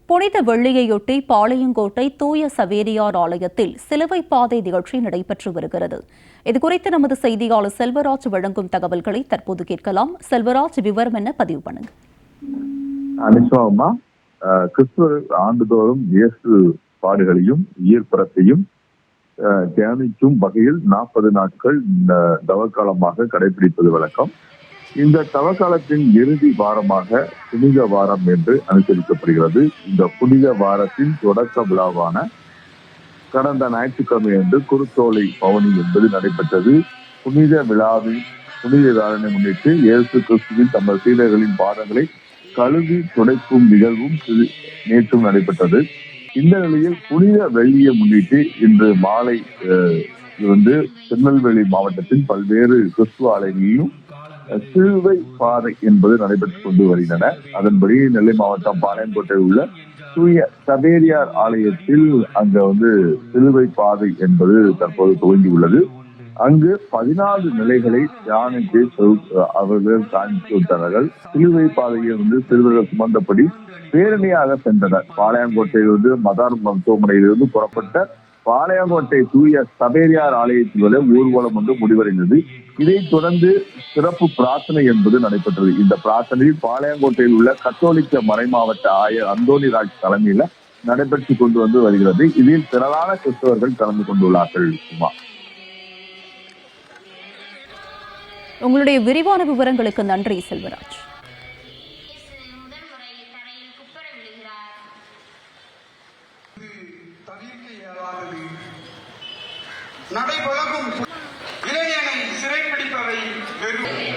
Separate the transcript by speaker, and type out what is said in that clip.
Speaker 1: புனித வெள்ளியையொட்டி பாளையங்கோட்டை தூய சவேரியார் ஆலயத்தில் சிலுவை பாதை நிகழ்ச்சி நடைபெற்று வருகிறது. இதுகுறித்து நமது செய்தியாளர் செல்வராஜ் வழங்கும் தகவல்களை தற்போது கேட்கலாம். செல்வராஜ், விவரம் என்ன? பதிவு பண்ணுங்க.
Speaker 2: கிறிஸ்துவர் ஆண்டுதோறும் இயேசு பாடுகளையும் ஈர்ப்பரத்தையும் தியானிக்கும் வகையில் 40 நாட்கள் தவக்காலமாக கடைபிடிப்பது வழக்கம். இந்த தவக்காலத்தின் இறுதி வாரமாக புனித வாரம் என்று அனுசரிக்கப்படுகிறது. இந்த புனித வாரத்தின் தொடக்க விழாவான கடந்த ஞாயிற்றுக்கிழமை அன்று குருத்தோலை பவனி என்பது நடைபெற்றது. புனித விழாவின் புனித விழாவினை முன்னிட்டு இயேசு கிறிஸ்துவின் தமது சீடர்களின் பாதங்களை கழுவி துடைக்கும் நிகழ்வும் நேற்றும் நடைபெற்றது. இந்த நிலையில் புனித வெள்ளியை முன்னிட்டு இன்று மாலை திருநெல்வேலி மாவட்டத்தின் பல்வேறு கிறிஸ்துவ ஆலயங்களிலும் சிலுவை பாதை என்பது நடைபெற்றுக் கொண்டு வருகின்றன. அதன்படி நெல்லை மாவட்டம் பாளையங்கோட்டையில் உள்ள தூய சவேரியார் ஆலயத்தில் அங்க சிலுவை பாதை என்பது தற்போது துவங்கியுள்ளது. அங்கு 14 நிலைகளை தியானித்து அவர்கள் காண்பித்து விட்டார்கள். சிலுவை பாதையை சிறுவர்கள் சுமந்தபடி பேரணியாக சென்றனர். பாளையங்கோட்டையிலிருந்து மதார் மருத்துவமனையிலிருந்து புறப்பட்ட பாளையங்கோட்டை தூய சவேரியார் ஆலயத்தில் உள்ள ஊர்வலம் முடிவடைந்தது. இதைத் தொடர்ந்து சிறப்பு பிரார்த்தனை என்பது நடைபெற்றது. இந்த பிரார்த்தனையில் பாளையங்கோட்டையில் உள்ள கத்தோலிக்க மறைமாவட்ட ஆயர் அந்தோனி ராஜ் தலைமையில நடைபெற்றுக் கொண்டு வருகிறது. இதில் திரளான கிறிஸ்தவர்கள் கலந்து கொண்டுள்ளார்கள்.
Speaker 1: உங்களுடைய விரிவான விவரங்களுக்கு நன்றி செல்வராஜ்.
Speaker 3: நடைபழகும் இளைஞனை சிறைப்பிடிப்பவை வெறும்